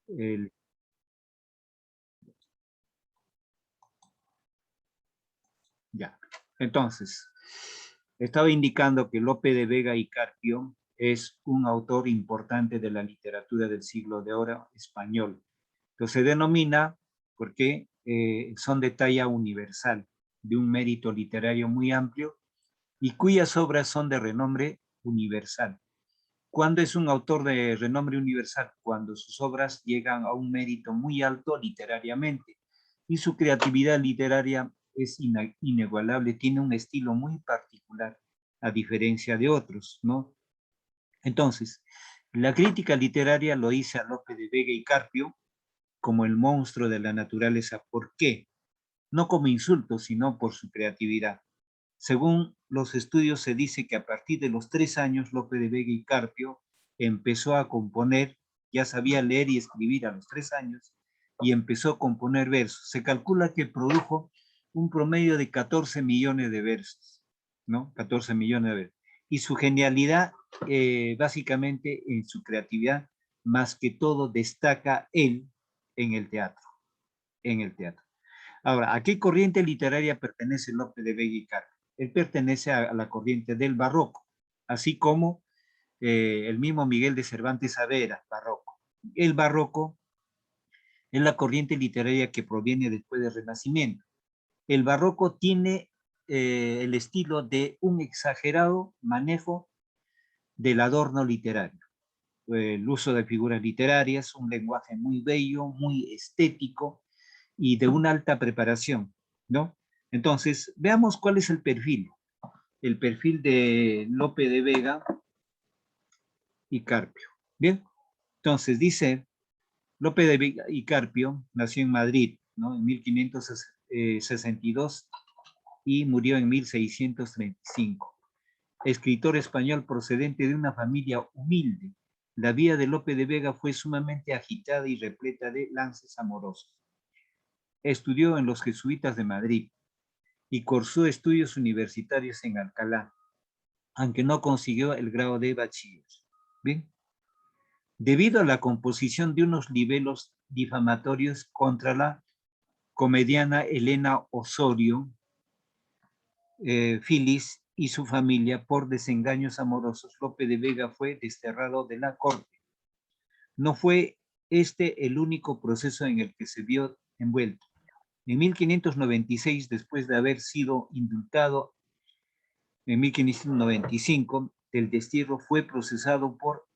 el- ya. Entonces, estaba indicando que Lope de Vega y Carpio es un autor importante de la literatura del siglo de oro español. Entonces se denomina porque son de talla universal, de un mérito literario muy amplio y cuyas obras son de renombre universal. ¿Cuándo es un autor de renombre universal? Cuando sus obras llegan a un mérito muy alto literariamente y su creatividad literaria es inigualable, tiene un estilo muy particular a diferencia de otros, ¿no? Entonces, la crítica literaria lo dice a Lope de Vega y Carpio como el monstruo de la naturaleza. ¿Por qué? No como insulto, sino por su creatividad. Según los estudios se dice que a partir de los 3 años Lope de Vega y Carpio empezó a componer, ya sabía leer y escribir a los 3 años y empezó a componer versos. Se calcula que produjo un promedio de 14 millones de versos, ¿no? 14 millones de versos. Y su genialidad, básicamente en su creatividad, más que todo destaca él en el teatro, en el teatro. Ahora, ¿a qué corriente literaria pertenece Lope de Vega y Carpio? Él pertenece a la corriente del barroco, así como el mismo Miguel de Cervantes Saavedra, barroco. El barroco es la corriente literaria que proviene después del Renacimiento. El barroco tiene el estilo de un exagerado manejo del adorno literario, el uso de figuras literarias, un lenguaje muy bello, muy estético y de una alta preparación, ¿no? Entonces, veamos cuál es el perfil de Lope de Vega y Carpio. Bien, entonces dice, Lope de Vega y Carpio nació en Madrid, ¿no? En 1562 y murió en 1635. Escritor español procedente de una familia humilde, la vida de Lope de Vega fue sumamente agitada y repleta de lances amorosos. Estudió en los jesuitas de Madrid y cursó estudios universitarios en Alcalá, aunque no consiguió el grado de bachiller. Bien, debido a la composición de unos libelos difamatorios contra la comediana Elena Osorio, Filis y su familia por desengaños amorosos, Lope de Vega fue desterrado de la corte. No fue este el único proceso en el que se vio envuelto. En 1596, después de haber sido indultado en 1595, del destierro fue procesado por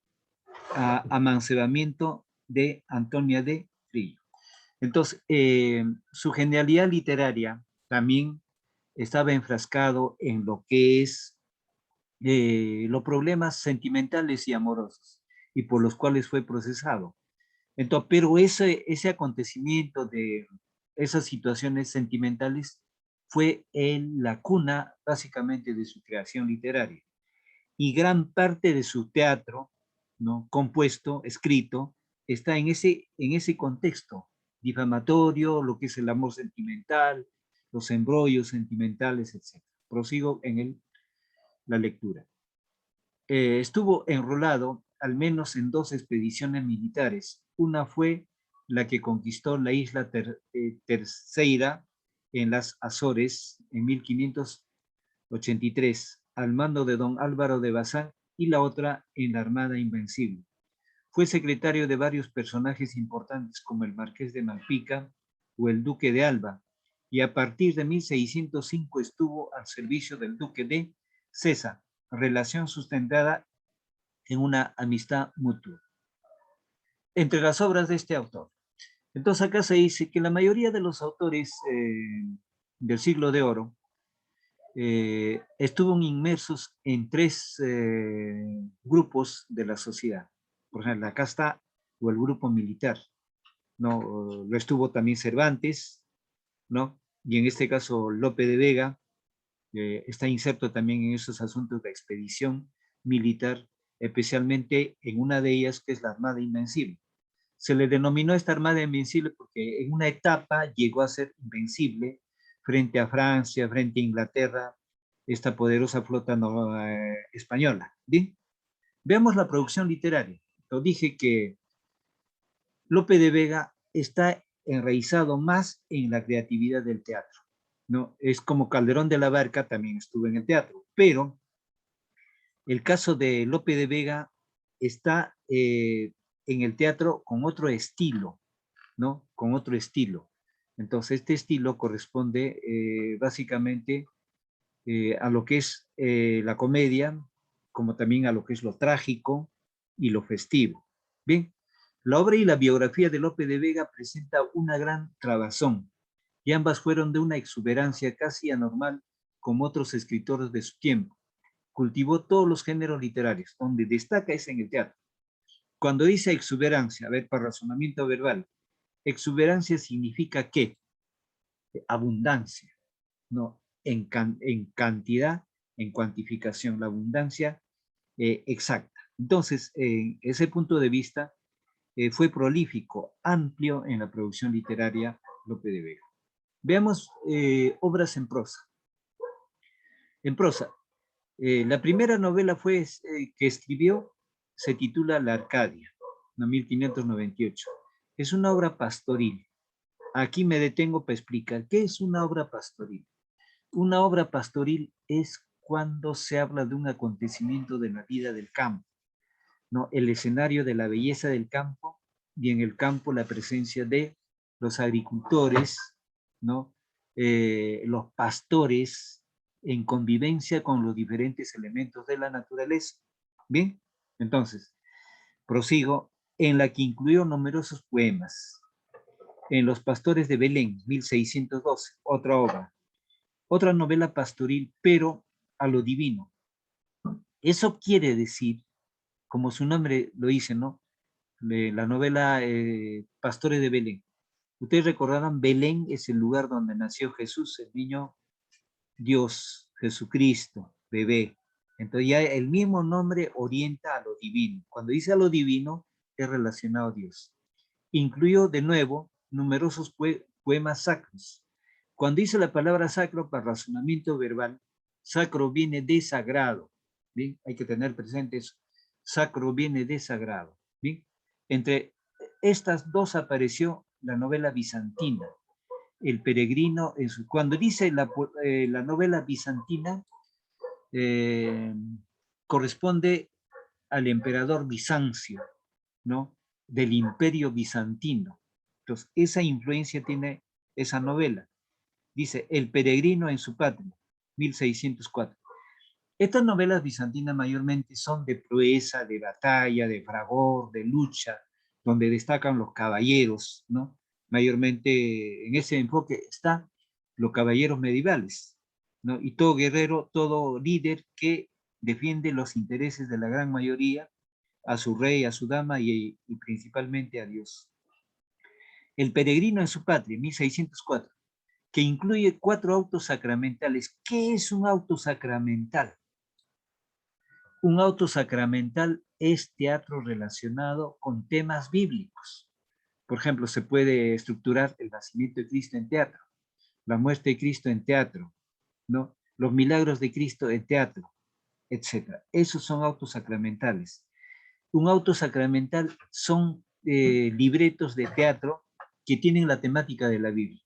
amancebamiento de Antonia de Trillo. Entonces, su genialidad literaria también estaba enfrascado en lo que es los problemas sentimentales y amorosos, y por los cuales fue procesado. Entonces, pero ese acontecimiento de esas situaciones sentimentales fue en la cuna básicamente de su creación literaria. Y gran parte de su teatro, ¿no? Compuesto, escrito, está en ese contexto difamatorio, lo que es el amor sentimental, los embrollos sentimentales, etc. Prosigo en la lectura. Estuvo enrolado al menos en 2 expediciones militares. Una fue la que conquistó la isla Terceira en las Azores en 1583, al mando de don Álvaro de Bazán, y la otra en la Armada Invencible. Fue secretario de varios personajes importantes como el Marqués de Malpica o el Duque de Alba, y a partir de 1605 estuvo al servicio del Duque de César, relación sustentada en una amistad mutua. Entre las obras de este autor. Entonces acá se dice que la mayoría de los autores del siglo de oro estuvo inmersos en 3 grupos de la sociedad. Por ejemplo, la casta o el grupo militar, ¿no? Lo estuvo también Cervantes, ¿no? Y en este caso Lope de Vega está inserto también en esos asuntos de expedición militar, especialmente en una de ellas que es la Armada Invencible. Se le denominó esta Armada Invencible porque en una etapa llegó a ser invencible frente a Francia, frente a Inglaterra, esta poderosa flota española. ¿Bien? Veamos la producción literaria. Lo dije que Lope de Vega está enraizado más en la creatividad del teatro, ¿no? Es como Calderón de la Barca, también estuvo en el teatro, pero el caso de Lope de Vega está en el teatro con otro estilo, ¿no? Con otro estilo. Entonces, este estilo corresponde básicamente a lo que es la comedia, como también a lo que es lo trágico y lo festivo. Bien, la obra y la biografía de Lope de Vega presenta una gran trabazón, y ambas fueron de una exuberancia casi anormal como otros escritores de su tiempo. Cultivó todos los géneros literarios, donde destaca es en el teatro. Cuando dice exuberancia, a ver, para razonamiento verbal, exuberancia significa ¿qué? Abundancia, ¿no? En cantidad, en cuantificación, la abundancia exacta. Entonces, en ese punto de vista, fue prolífico, amplio en la producción literaria Lope de Vega. Veamos obras en prosa. En prosa, la primera novela que escribió se titula La Arcadia, en 1598. Es una obra pastoril. Aquí me detengo para explicar qué es una obra pastoril. Una obra pastoril es cuando se habla de un acontecimiento de la vida del campo, ¿no? El escenario de la belleza del campo y en el campo la presencia de los agricultores, ¿no? Los pastores en convivencia con los diferentes elementos de la naturaleza. Bien, entonces, prosigo, en la que incluyó numerosos poemas. En Los Pastores de Belén, 1612, otra obra. Otra novela pastoril, pero a lo divino. Eso quiere decir, como su nombre lo dice, ¿no? De la novela Pastores de Belén. Ustedes recordarán, Belén es el lugar donde nació Jesús, el niño Dios, Jesucristo, bebé. Entonces ya el mismo nombre orienta a lo divino. Cuando dice a lo divino, es relacionado a Dios. Incluyó de nuevo numerosos poemas sacros. Cuando dice la palabra sacro para razonamiento verbal, sacro viene de sagrado. ¿Bien? Hay que tener presente eso. Sacro viene de sagrado. ¿Bien? Entre estas dos apareció la novela bizantina, El peregrino. Cuando dice la novela bizantina, eh, corresponde al emperador Bizancio, ¿no? Del imperio bizantino. Entonces, esa influencia tiene esa novela. Dice, El peregrino en su patria, 1604. Estas novelas bizantinas mayormente son de proeza, de batalla, de fragor, de lucha, donde destacan los caballeros, ¿no? Mayormente en ese enfoque están los caballeros medievales, ¿no? Y todo guerrero, todo líder que defiende los intereses de la gran mayoría, a su rey, a su dama y principalmente a Dios. El peregrino en su patria, 1604, que incluye 4 autos sacramentales. ¿Qué es un auto sacramental? Un auto sacramental es teatro relacionado con temas bíblicos. Por ejemplo, se puede estructurar el nacimiento de Cristo en teatro, la muerte de Cristo en teatro, ¿no? Los milagros de Cristo en teatro, etc. Esos son autos sacramentales. Un auto sacramental son libretos de teatro que tienen la temática de la Biblia.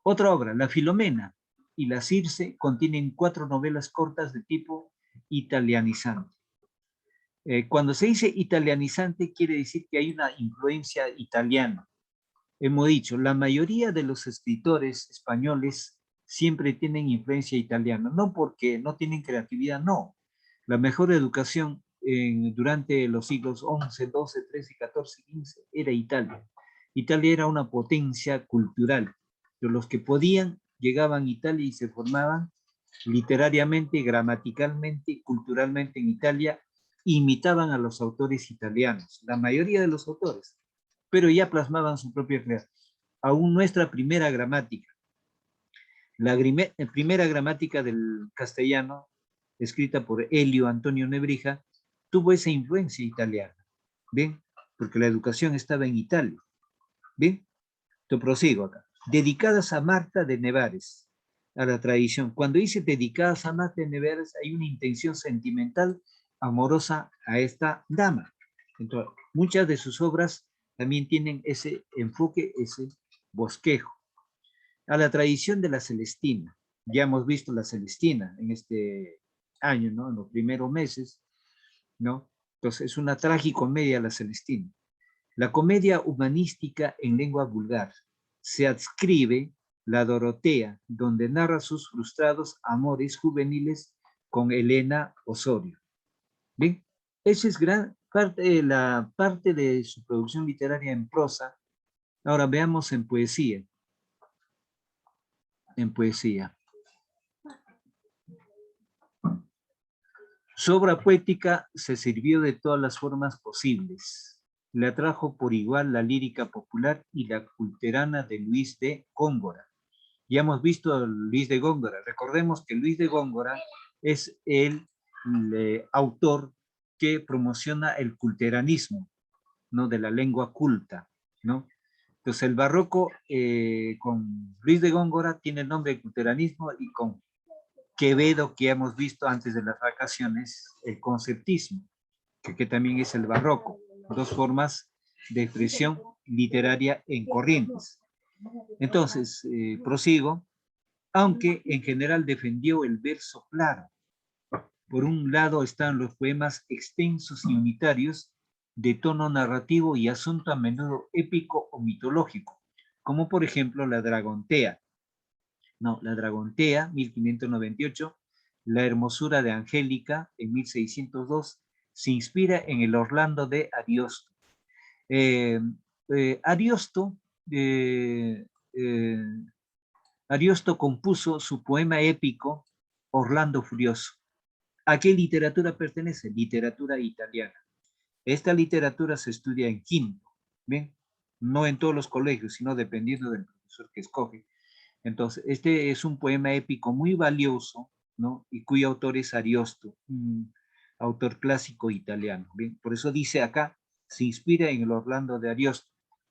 Otra obra, La Filomena y La Circe, contienen 4 novelas cortas de tipo italianizante. Cuando se dice italianizante, quiere decir que hay una influencia italiana. Hemos dicho, la mayoría de los escritores españoles siempre tienen influencia italiana, no porque no tienen creatividad, no. La mejor educación durante los siglos XI, XII, XIII, XIV, XV era Italia. Italia era una potencia cultural. Pero los que podían llegaban a Italia y se formaban literariamente, gramaticalmente, culturalmente en Italia, imitaban a los autores italianos, la mayoría de los autores, pero ya plasmaban su propia creación. Aún nuestra primera gramática, la primera gramática del castellano, escrita por Elio Antonio Nebrija, tuvo esa influencia italiana, ¿bien? Porque la educación estaba en Italia, ¿bien? Te prosigo acá. Dedicadas a Marta de Nevares, a la tradición. Cuando dice dedicadas a Marta de Nevares, hay una intención sentimental, amorosa a esta dama. Entonces, muchas de sus obras también tienen ese enfoque, ese bosquejo. A la tradición de la Celestina. Ya hemos visto la Celestina en este año, ¿no? En los primeros meses, ¿no? Entonces es una tragicomedia la Celestina. La comedia humanística en lengua vulgar. Se adscribe la Dorotea, donde narra sus frustrados amores juveniles con Elena Osorio. ¿Bien? Esa es gran parte de la parte de su producción literaria en prosa. Ahora veamos en poesía. En poesía. Su obra poética se sirvió de todas las formas posibles. Le atrajo por igual la lírica popular y la culterana de Luis de Góngora. Ya hemos visto a Luis de Góngora. Recordemos que Luis de Góngora es el autor que promociona el culteranismo, ¿no? De la lengua culta, ¿no? Entonces el barroco con Luis de Góngora tiene el nombre de culteranismo y con Quevedo, que hemos visto antes de las vacaciones, el conceptismo, que también es el barroco, dos formas de expresión literaria en corrientes. Entonces, prosigo, aunque en general defendió el verso claro. Por un lado están los poemas extensos y unitarios de tono narrativo y asunto a menudo épico o mitológico, como por ejemplo La Dragontea. No, La Dragontea, 1598, La Hermosura de Angélica, en 1602, se inspira en el Orlando de Ariosto. Ariosto, Ariosto compuso su poema épico Orlando Furioso. ¿A qué literatura pertenece? Literatura italiana. Esta literatura se estudia en quinto, ¿bien? No en todos los colegios, sino dependiendo del profesor que escoge. Entonces, este es un poema épico muy valioso, ¿no? Y cuyo autor es Ariosto, un autor clásico italiano. ¿Bien? Por eso dice acá, se inspira en el Orlando de Ariosto.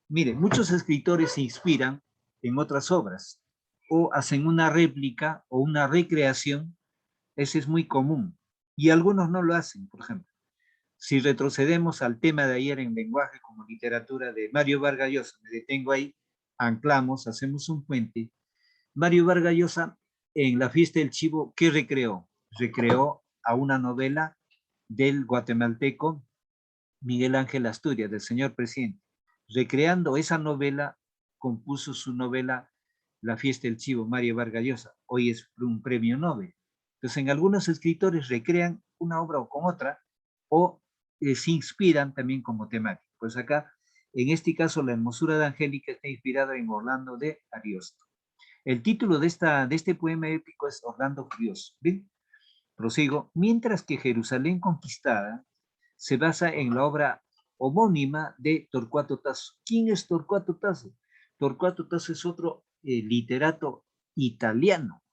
Miren, muchos escritores se inspiran en otras obras o hacen una réplica o una recreación. Ese es muy común. Y algunos no lo hacen, por ejemplo. Si retrocedemos al tema de ayer en lenguaje como literatura de Mario Vargas Llosa, me detengo ahí, anclamos, hacemos un puente. Mario Vargas Llosa, en La Fiesta del Chivo, ¿qué recreó? Recreó a una novela del guatemalteco Miguel Ángel Asturias, del señor presidente. Recreando esa novela, compuso su novela La Fiesta del Chivo, Mario Vargas Llosa. Hoy es un premio Nobel. Entonces, en algunos escritores recrean una obra o con otra, o se inspiran también como temática. Pues acá, en este caso, La Hermosura de Angélica está inspirada en Orlando de Ariosto. El título de este poema épico es Orlando Furioso. ¿Bien? Prosigo. Mientras que Jerusalén Conquistada se basa en la obra homónima de Torcuato Tasso. ¿Quién es Torcuato Tasso? Torcuato Tasso es otro literato italiano,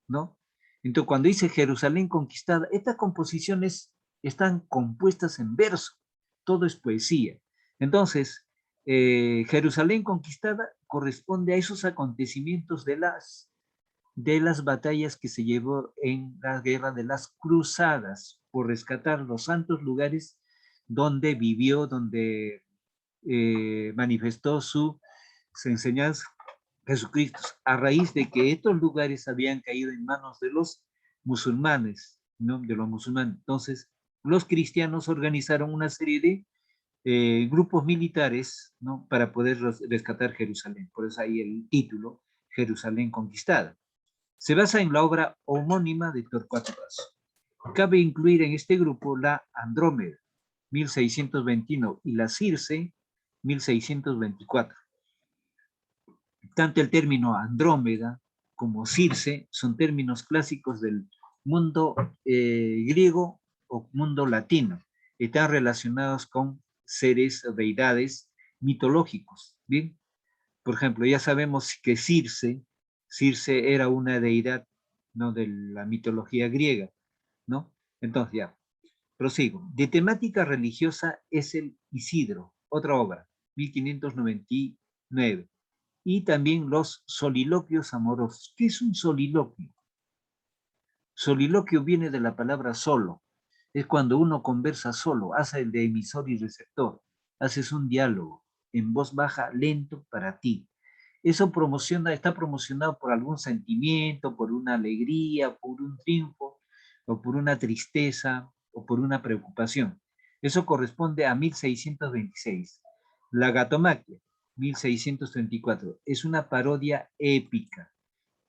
¿no? Entonces, cuando dice Jerusalén Conquistada, estas composiciones están compuestas en verso, todo es poesía. Entonces, Jerusalén Conquistada corresponde a esos acontecimientos de las batallas que se llevó en la guerra de las cruzadas por rescatar los santos lugares donde vivió, donde manifestó su enseñanza Jesucristo, a raíz de que estos lugares habían caído en manos de los musulmanes, ¿no? De los musulmanes. Entonces, los cristianos organizaron una serie de grupos militares, ¿no? Para poder rescatar Jerusalén. Por eso ahí el título, Jerusalén Conquistada. Se basa en la obra homónima de Torcuato Tasso. Cabe incluir en este grupo la Andrómeda, 1621, y la Circe, 1624. Tanto el término Andrómeda como Circe son términos clásicos del mundo griego o mundo latino. Están relacionados con seres o deidades mitológicos. ¿Bien? Por ejemplo, ya sabemos que Circe era una deidad, ¿no? De la mitología griega, ¿no? Entonces ya, prosigo. De temática religiosa es el Isidro, otra obra, 1599. Y también los soliloquios amorosos. ¿Qué es un soliloquio? Soliloquio viene de la palabra solo. Es cuando uno conversa solo, hace el de emisor y receptor, haces un diálogo en voz baja, lento para ti. Eso está promocionado por algún sentimiento, por una alegría, por un triunfo, o por una tristeza, o por una preocupación. Eso corresponde a 1626. La Gatomaquia, 1634, es una parodia épica.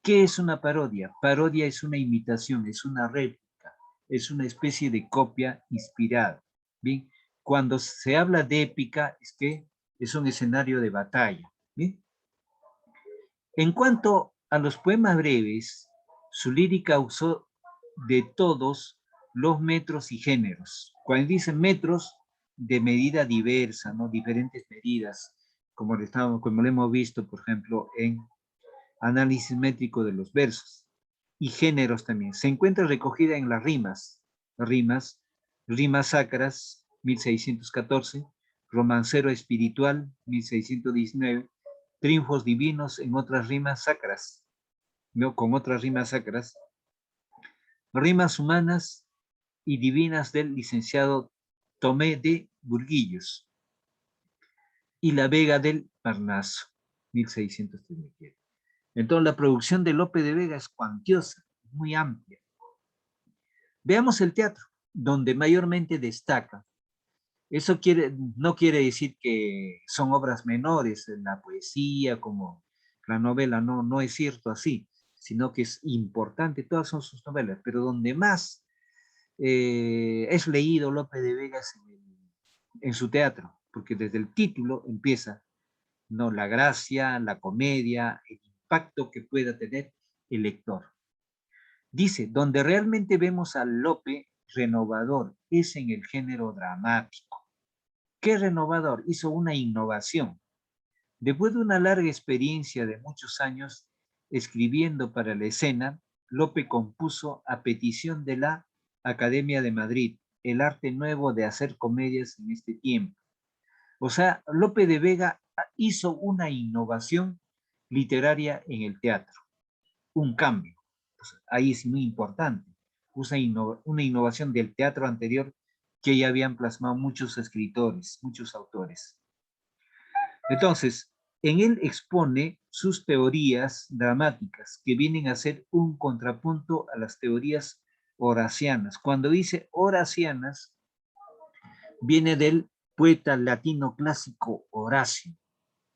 ¿Qué es una parodia? Parodia es una imitación, es una réplica, es una especie de copia inspirada. ¿Bien? Cuando se habla de épica, es que es un escenario de batalla. ¿Bien? En cuanto a los poemas breves, su lírica usó de todos los metros y géneros. Cuando dicen metros, de medida diversa, ¿no? Diferentes medidas, como lo hemos visto, por ejemplo, en análisis métrico de los versos. Y géneros también. Se encuentra recogida en las rimas. Rimas sacras, 1614, romancero espiritual, 1619, triunfos divinos en otras rimas sacras, ¿no? Con otras rimas sacras, rimas humanas y divinas del licenciado Tomé de Burguillos y La Vega del Parnaso, 1637. Entonces la producción de Lope de Vega es cuantiosa, muy amplia. Veamos el teatro, donde mayormente destaca. Eso no quiere decir que son obras menores en la poesía, como la novela, no es cierto así, sino que es importante, todas son sus novelas, pero donde más es leído Lope de Vega es en su teatro, porque desde el título empieza, ¿no? La gracia, la comedia, el impacto que pueda tener el lector. Dice, donde realmente vemos a Lope renovador es en el género dramático. ¿Qué renovador? Hizo una innovación. Después de una larga experiencia de muchos años escribiendo para la escena, Lope compuso a petición de la Academia de Madrid el arte nuevo de hacer comedias en este tiempo. O sea, Lope de Vega hizo una innovación literaria en el teatro, un cambio. Pues ahí es muy importante. Una innovación del teatro anterior que ya habían plasmado muchos escritores, muchos autores. Entonces, en él expone sus teorías dramáticas que vienen a ser un contrapunto a las teorías horacianas. Cuando dice horacianas, viene del poeta latino clásico Horacio,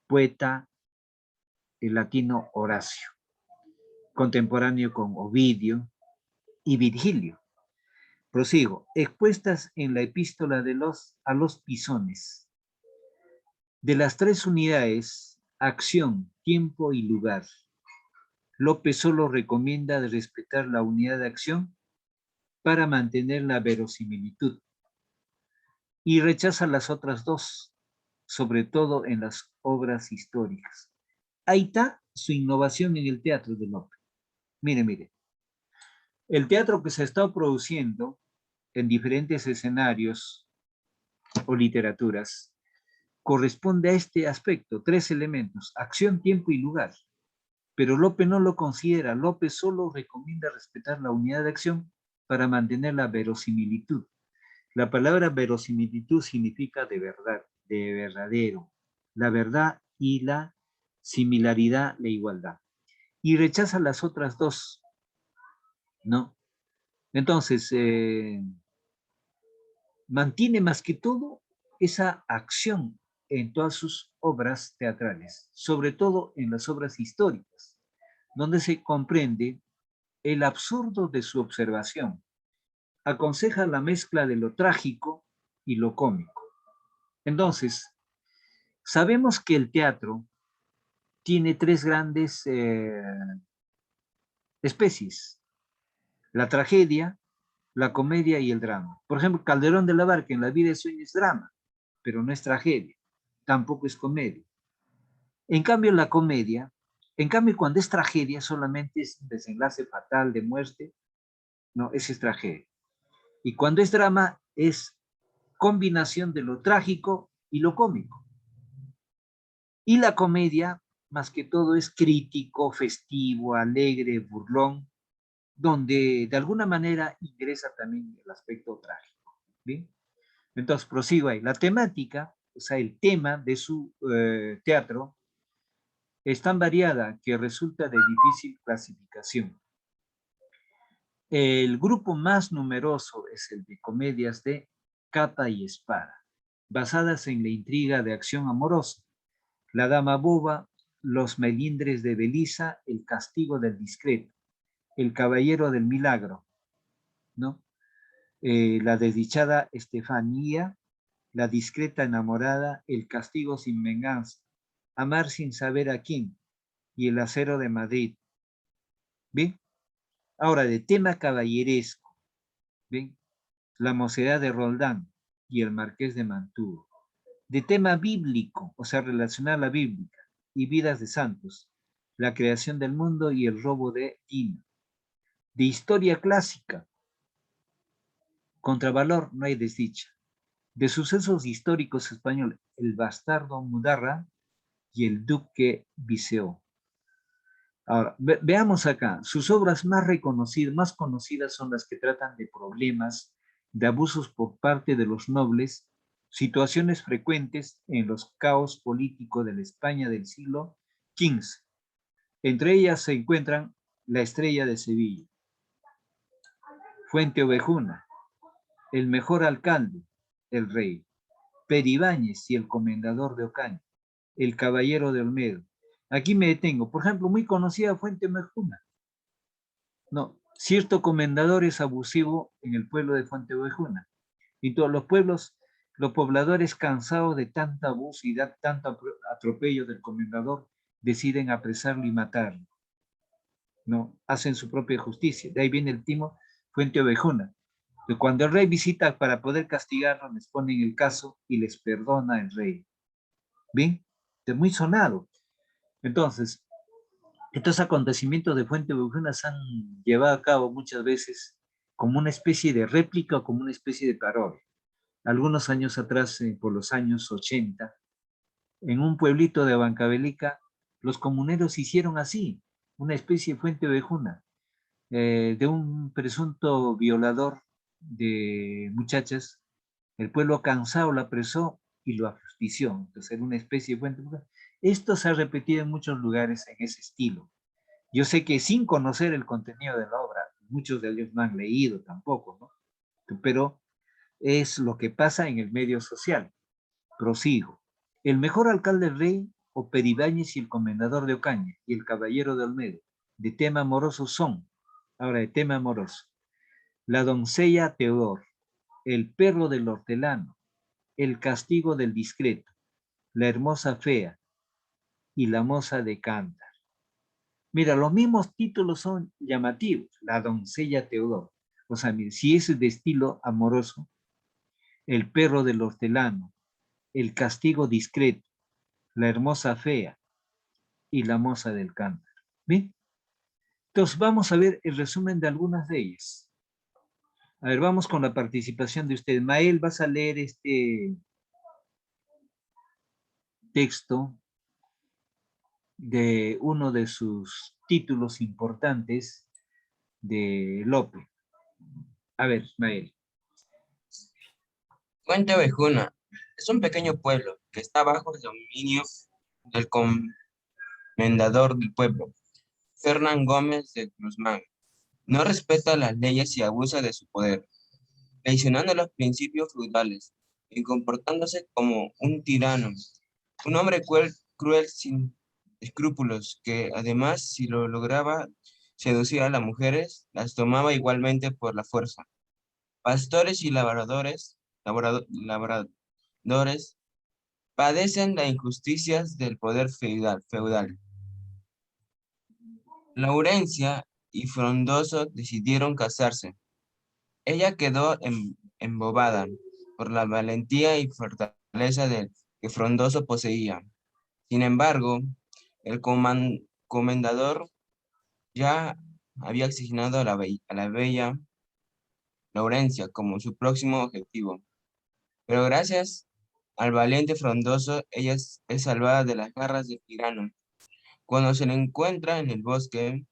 poeta latino Horacio, contemporáneo con Ovidio y Virgilio. Prosigo, expuestas en la epístola a los Pisones. De las tres unidades, acción, tiempo y lugar, Lope solo recomienda de respetar la unidad de acción para mantener la verosimilitud y rechaza las otras dos, sobre todo en las obras históricas. Ahí está su innovación en el teatro de Lope. Mire. El teatro que se está produciendo en diferentes escenarios o literaturas corresponde a este aspecto, tres elementos, acción, tiempo y lugar. Pero Lope no lo considera. Lope solo recomienda respetar la unidad de acción para mantener la verosimilitud. La palabra verosimilitud significa de verdad, de verdadero. La verdad y la similaridad, la igualdad. Y rechaza las otras dos, ¿no? Entonces, mantiene más que todo esa acción en todas sus obras teatrales, sobre todo en las obras históricas, donde se comprende el absurdo de su observación. Aconseja la mezcla de lo trágico y lo cómico. Entonces, sabemos que el teatro tiene tres grandes especies: la tragedia, la comedia y el drama. Por ejemplo, Calderón de la Barca en La vida de sueño es drama, pero no es tragedia, tampoco es comedia. En cambio, la comedia, cuando es tragedia, solamente es un desenlace fatal de muerte, no, esa es tragedia. Y cuando es drama, es combinación de lo trágico y lo cómico. Y la comedia, más que todo, es crítico, festivo, alegre, burlón, donde de alguna manera ingresa también el aspecto trágico. ¿Bien? Entonces, prosigo ahí. La temática o sea, el tema de su teatro es tan variada que resulta de difícil clasificación. El grupo más numeroso es el de comedias de capa y espada, basadas en la intriga de acción amorosa, La dama boba, Los melindres de Belisa, El castigo del discreto, El caballero del milagro, ¿no? La desdichada Estefanía, La discreta enamorada, El castigo sin venganza, Amar sin saber a quién y El acero de Madrid. ¿Bien? Ahora, de tema caballeresco, ¿bien? La mocedad de Roldán y El marqués de Mantua. De tema bíblico, o sea, relacionar la bíblica y vidas de santos, La creación del mundo y El robo de Dina. De historia clásica, Contravalor no hay desdicha. De sucesos históricos españoles, El bastardo Mudarra y El duque Viseo. Ahora, veamos acá, sus obras más reconocidas, más conocidas son las que tratan de problemas, de abusos por parte de los nobles, situaciones frecuentes en los caos políticos de la España del siglo XV. Entre ellas se encuentran La estrella de Sevilla, Fuente Ovejuna, El mejor alcalde, El rey, Peribáñez y El comendador de Ocaña, El caballero de Olmedo. Aquí me detengo. Por ejemplo, muy conocida Fuente Ovejuna. No, cierto comendador es abusivo en el pueblo de Fuente Ovejuna. Y todos los pueblos, los pobladores cansados de tanta abuso y de tanto atropello del comendador, deciden apresarlo y matarlo. No, hacen su propia justicia. De ahí viene el timo Fuente Ovejuna. Que cuando el rey visita para poder castigarlo, les ponen el caso y les perdona el rey. ¿Bien? Es muy sonado. Entonces, estos acontecimientos de Fuente Ovejuna se han llevado a cabo muchas veces como una especie de réplica o como una especie de parodia. Algunos años atrás, por los años 80, en un pueblito de Huancavelica, los comuneros hicieron así, una especie de Fuente Ovejuna, de un presunto violador de muchachas. El pueblo cansado lo apresó y lo ajustició. Entonces era una especie de Fuente Ovejuna. Esto se ha repetido en muchos lugares en ese estilo. Yo sé que sin conocer el contenido de la obra, muchos de ellos no han leído tampoco, ¿no? Pero es lo que pasa en el medio social. Prosigo. El mejor alcalde del rey, o Peribáñez y el comendador de Ocaña, y el caballero de Olmedo, de tema amoroso son, ahora de tema amoroso, La doncella Teodor, El perro del hortelano, El castigo del discreto, La hermosa fea y La moza de Cántaro. Mira, los mismos títulos son llamativos. La doncella Teodor. O sea, mira, si es de estilo amoroso, El perro del hortelano, El castigo discreto, La hermosa fea y La moza del cántaro. ¿Bien? Entonces vamos a ver el resumen de algunas de ellas. A ver, vamos con la participación de usted. Mael, vas a leer este texto de uno de sus títulos importantes de Lope. A ver, Mael. Fuente Ovejuna es un pequeño pueblo que está bajo el dominio del comendador del pueblo, Fernán Gómez de Guzmán. No respeta las leyes y abusa de su poder, traicionando los principios feudales y comportándose como un tirano, un hombre cruel sin escrúpulos, que además, si lo lograba seducir a las mujeres, las tomaba igualmente por la fuerza. Pastores y labradores padecen las injusticias del poder feudal. Laurencia y Frondoso decidieron casarse. Ella quedó embobada por la valentía y fortaleza que Frondoso poseía. Sin embargo, el comendador ya había asignado a la bella Laurencia como su próximo objetivo. Pero gracias al valiente Frondoso, ella es salvada de las garras del tirano. Cuando se le encuentra en el bosque,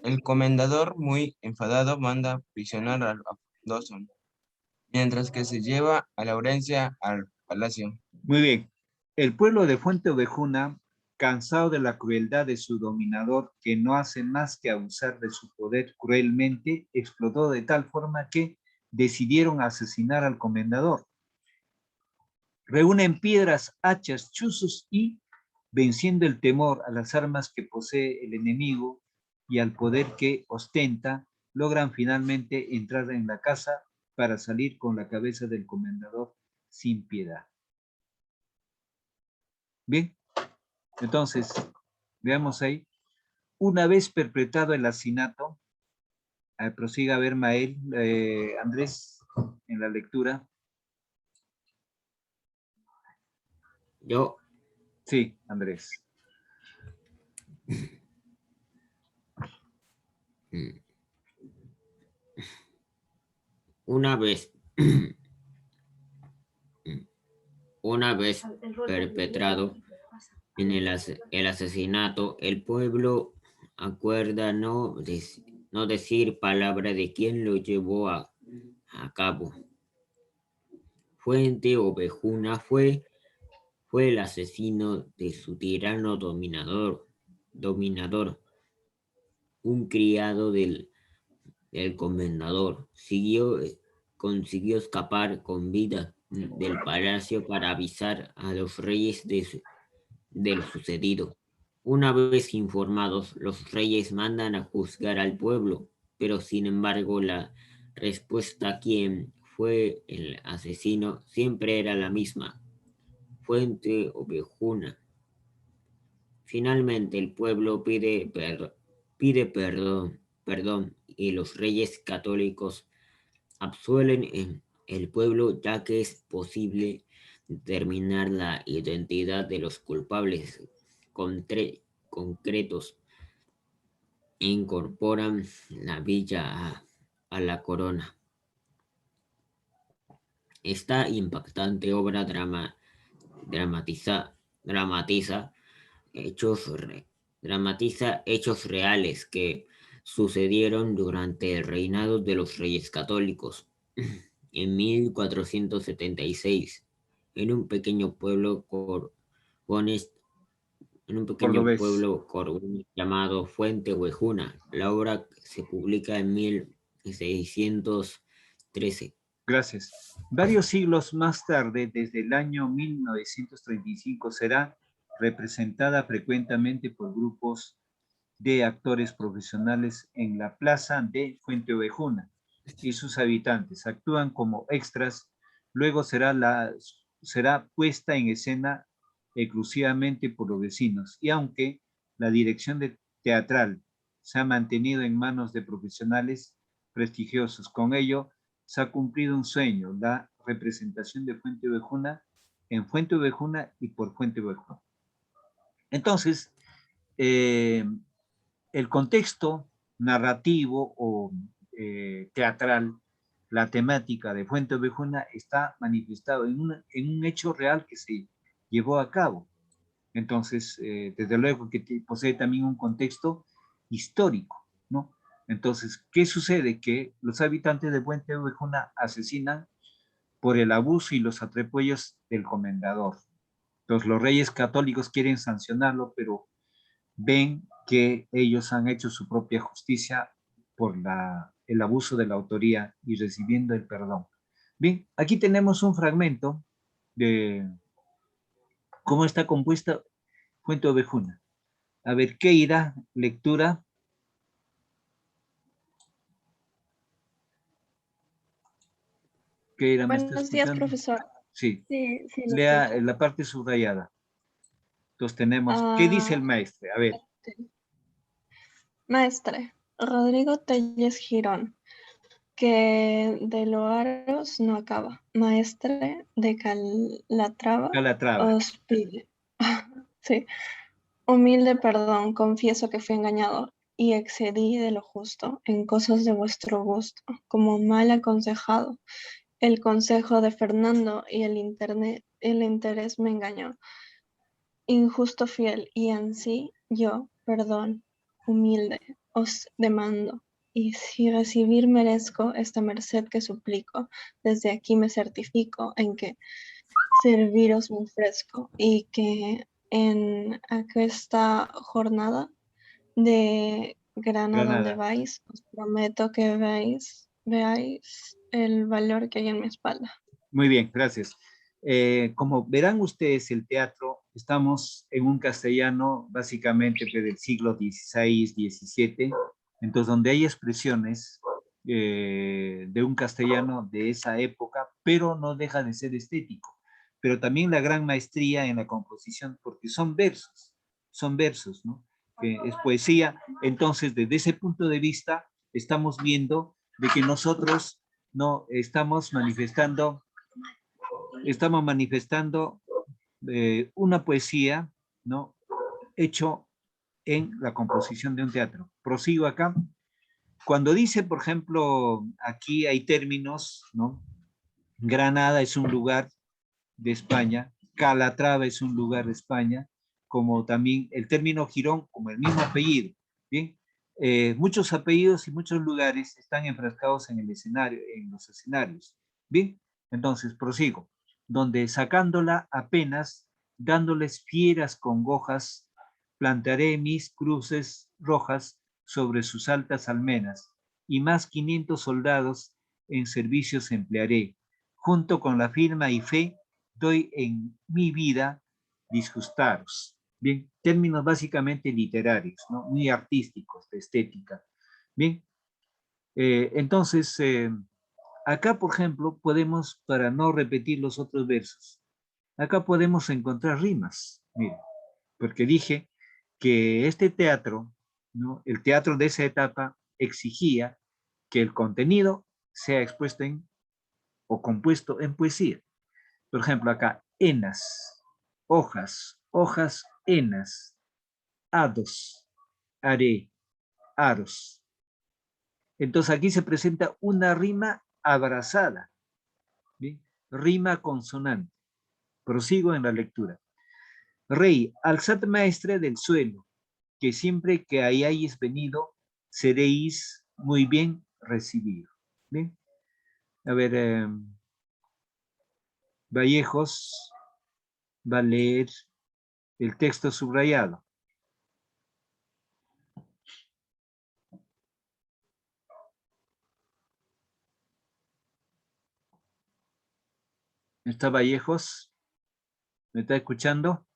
el comendador, muy enfadado, manda prisionar a Frondoso, mientras que se lleva a Laurencia al palacio. Muy bien. El pueblo de Fuente Ovejuna, cansado de la crueldad de su dominador, que no hace más que abusar de su poder cruelmente, explotó de tal forma que decidieron asesinar al comendador. Reúnen piedras, hachas, chuzos y, venciendo el temor a las armas que posee el enemigo y al poder que ostenta, logran finalmente entrar en la casa para salir con la cabeza del comendador sin piedad. Bien, entonces, veamos ahí. Una vez perpetrado el asesinato, prosiga a ver Mael, Andrés, en la lectura. Yo, Sí, Andrés. una vez, una vez perpetrado en el asesinato, el pueblo acuerda no decir palabra de quién lo llevó a cabo. Fuente Ovejuna fue el asesino de su tirano dominador, un criado del comendador. Consiguió escapar con vida del palacio para avisar a los reyes de lo sucedido. Una vez informados, los reyes mandan a juzgar al pueblo, pero sin embargo la respuesta a quién fue el asesino siempre era la misma: Fuente Ovejuna. Finalmente el pueblo pide perdón y los reyes católicos absuelven el pueblo, ya que es posible determinar la identidad de los culpables concretos e incorporan la villa a la corona. Esta impactante obra dramatiza hechos, dramatiza hechos reales que sucedieron durante el reinado de los Reyes Católicos. En 1476, en un pequeño pueblo corbonés Cordobés. llamado Fuente Ovejuna. La obra se publica en 1613. Gracias. Varios siglos más tarde, desde el año 1935, será representada frecuentemente por grupos de actores profesionales en la plaza de Fuente Ovejuna y sus habitantes actúan como extras. Luego será puesta en escena exclusivamente por los vecinos, y aunque la dirección teatral se ha mantenido en manos de profesionales prestigiosos, con ello se ha cumplido un sueño: la representación de Fuente Ovejuna en Fuente Ovejuna y por Fuente Ovejuna. Entonces, el contexto narrativo o teatral, la temática de Fuente Ovejuna está manifestado en un hecho real que se llevó a cabo. Entonces, desde luego que posee también un contexto histórico, ¿no? Entonces, ¿qué sucede? Que los habitantes de Fuente Ovejuna asesinan por el abuso y los atropellos del comendador. Entonces, los reyes católicos quieren sancionarlo, pero ven que ellos han hecho su propia justicia por el abuso de la autoría y recibiendo el perdón. Bien, aquí tenemos un fragmento de cómo está compuesta Fuente Ovejuna. A ver, ¿qué irá? Lectura. ¿Qué irá? ¿Me está Buenos días, escuchando? profesor. Sí. Sí, lo Lea escucho. la parte subrayada. Entonces tenemos, ¿qué dice el maestro? A ver. Maestre, Rodrigo Telles Girón, que de Loaros no acaba. Maestre de Calatrava, Calatrava. os pide. Sí. Humilde perdón, confieso que fui engañado y excedí de lo justo en cosas de vuestro gusto, como mal aconsejado. El consejo de Fernando y el interés me engañó. Injusto fiel, y ansí yo, perdón, humilde, os demando, y si recibir merezco esta merced que suplico, desde aquí me certifico en que, serviros me ofrezco, y que en esta jornada de Grana donde Granada. vais, os prometo que veáis el valor que hay en mi espalda. Muy bien, gracias. Como verán ustedes, el teatro, estamos en un castellano básicamente del siglo XVI, XVII, entonces donde hay expresiones de un castellano de esa época, pero no deja de ser estético. Pero también la gran maestría en la composición, porque son versos, ¿no? Que es poesía. Entonces, desde ese punto de vista, estamos viendo de que nosotros no estamos manifestando una poesía, ¿no? Hecho en la composición de un teatro. Prosigo acá. Cuando dice, por ejemplo, aquí hay términos, ¿no? Granada es un lugar de España, Calatrava es un lugar de España, como también el término Girón, como el mismo apellido, ¿bien? Muchos apellidos y muchos lugares están enfrascados en el escenario, en los escenarios, ¿bien? Entonces, prosigo. Donde sacándola apenas, dándoles fieras congojas, plantaré mis cruces rojas sobre sus altas almenas, y más 500 soldados en servicios emplearé, junto con la firma y fe doy en mi vida disgustaros. Bien, términos básicamente literarios, ¿no? Muy artísticos, de estética. Bien, entonces, acá, por ejemplo, podemos, para no repetir los otros versos, acá podemos encontrar rimas. Miren, porque dije que este teatro, ¿no? El teatro de esa etapa exigía que el contenido sea expuesto en o compuesto en poesía. Por ejemplo, acá, enas, hojas, hojas, enas, hados, haré, aros. Entonces aquí se presenta una rima abrazada, ¿bien? Rima consonante. Prosigo en la lectura. Rey, alzad maestre del suelo, que siempre que hayáis venido, seréis muy bien recibido. ¿Bien? A ver, Vallejos va a leer el texto subrayado. ¿Está Vallejos? ¿Me está escuchando?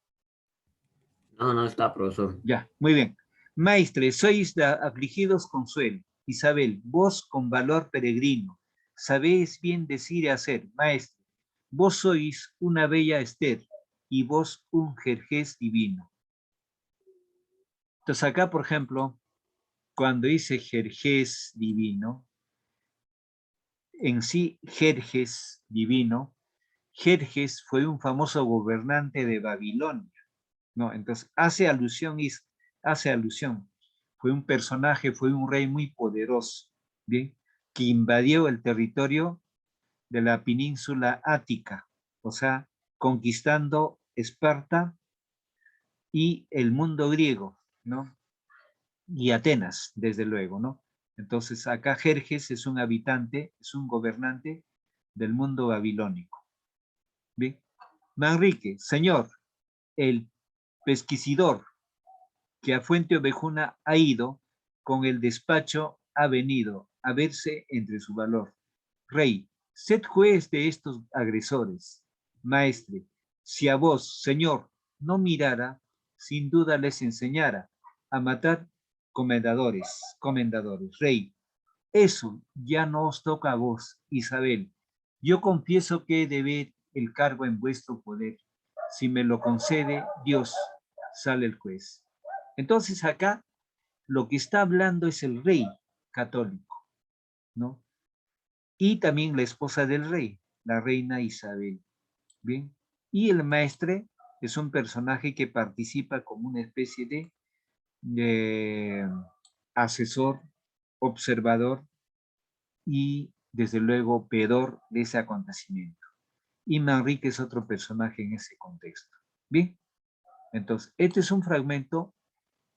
No, no está, profesor. Ya, muy bien. Maestre, sois de afligidos consuelo. Isabel, vos con valor peregrino, sabéis bien decir y hacer. Maestre, vos sois una bella Ester y vos un Jerjes divino. Entonces acá, por ejemplo, cuando dice Jerjes divino, en sí Jerjes divino, Jerjes fue un famoso gobernante de Babilonia, ¿no? Entonces hace alusión. Fue un personaje, fue un rey muy poderoso, ¿bien? Que invadió el territorio de la península ática, o sea, conquistando Esparta y el mundo griego, ¿no? Y Atenas, desde luego, ¿no? Entonces acá Jerjes es un habitante, es un gobernante del mundo babilónico. ¿Bien? Manrique, señor, el pesquisidor que a Fuente Ovejuna ha ido, con el despacho ha venido a verse entre su valor. Rey, sed juez de estos agresores. Maestre, si a vos, señor, no mirara, sin duda les enseñara a matar comendadores. Rey, eso ya no os toca a vos, Isabel. Yo confieso que he de ver el cargo en vuestro poder. Si me lo concede Dios, sale el juez. Entonces acá lo que está hablando es el rey católico, ¿no? Y también la esposa del rey, la reina Isabel, ¿bien? Y el maestre es un personaje que participa como una especie de asesor, observador y desde luego veedor de ese acontecimiento. Y Manrique es otro personaje en ese contexto. Bien, entonces este es un fragmento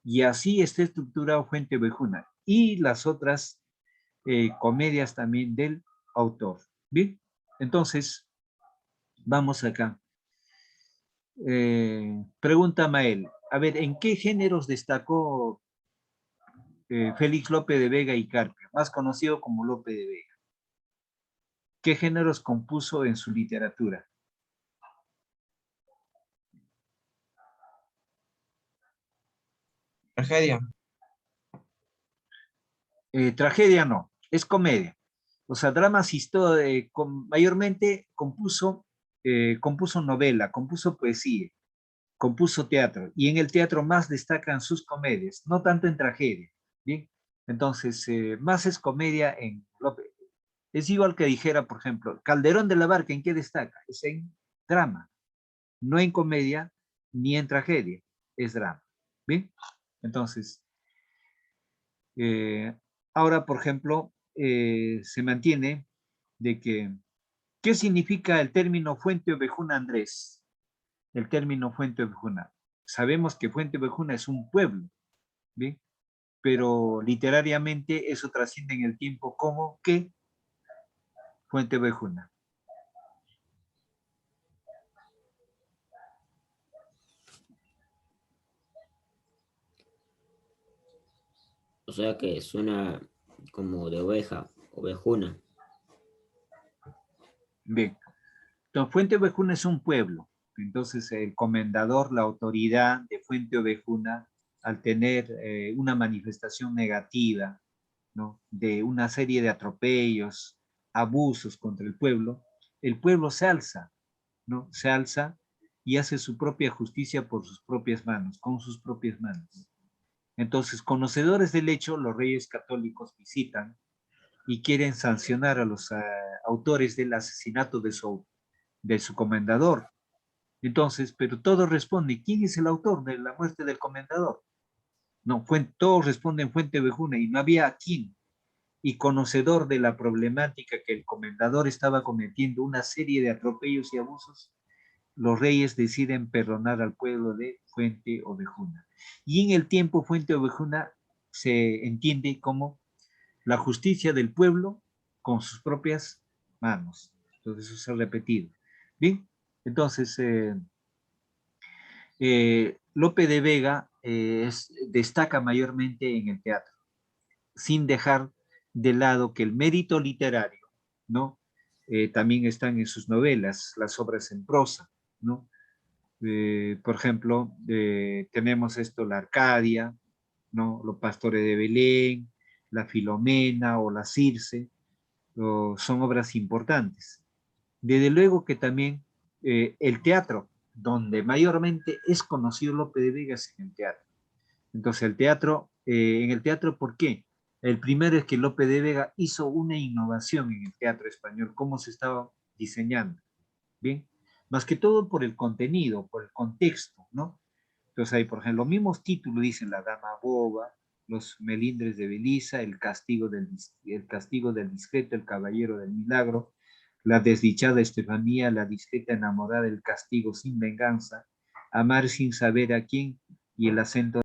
y así está estructurado Fuente Ovejuna y las otras comedias también del autor. Bien, entonces vamos acá. Pregunta Mael. A ver, ¿en qué géneros destacó Félix Lope de Vega y Carpio, más conocido como Lope de Vega? ¿Qué géneros compuso en su literatura? Tragedia. Tragedia no, es comedia. O sea, dramas mayormente compuso novela, compuso poesía, compuso teatro. Y en el teatro más destacan sus comedias, no tanto en tragedia. Bien, entonces, más es comedia en Lope. Es igual que dijera, por ejemplo, Calderón de la Barca, ¿en qué destaca? Es en drama, no en comedia ni en tragedia, es drama. Bien, entonces, eh, ahora, por ejemplo, se mantiene de que, ¿qué significa el término Fuente Ovejuna, Andrés? El término Fuente Ovejuna. Sabemos que Fuente Ovejuna es un pueblo, ¿bien? Pero literariamente eso trasciende en el tiempo como que Fuente Ovejuna. O sea que suena como de oveja, ovejuna. Bien, entonces Fuente Ovejuna es un pueblo. Entonces el comendador, la autoridad de Fuente Ovejuna, al tener una manifestación negativa, ¿no?, de una serie de atropellos, abusos contra el pueblo se alza, ¿no? Se alza y hace su propia justicia por sus propias manos, con sus propias manos. Entonces, conocedores del hecho, los reyes católicos visitan y quieren sancionar a los autores del asesinato de su comendador. Entonces, pero todos responden, ¿quién es el autor de la muerte del comendador? No, todos responden Fuente Ovejuna y no había a quién. Y conocedor de la problemática que el comendador estaba cometiendo, una serie de atropellos y abusos, los reyes deciden perdonar al pueblo de Fuente Ovejuna. Y en el tiempo Fuente Ovejuna se entiende como la justicia del pueblo con sus propias manos. Entonces eso se ha repetido. Bien, entonces Lope de Vega destaca mayormente en el teatro, sin dejar de lado que el mérito literario, ¿no? También están en sus novelas, las obras en prosa, ¿no? Por ejemplo, tenemos esto, la Arcadia, ¿no? Los Pastores de Belén, la Filomena o la Circe, son obras importantes. Desde luego que también el teatro, donde mayormente es conocido Lope de Vega, es en el teatro. Entonces, en el teatro, ¿por qué? El primero es que Lope de Vega hizo una innovación en el teatro español, cómo se estaba diseñando, ¿bien? Más que todo por el contenido, por el contexto, ¿no? Entonces ahí, por ejemplo, los mismos títulos dicen La Dama Boba, Los Melindres de Belisa, el castigo del discreto, El Caballero del Milagro, La desdichada Estefanía, La discreta enamorada, El castigo sin venganza, Amar sin saber a quién y El acento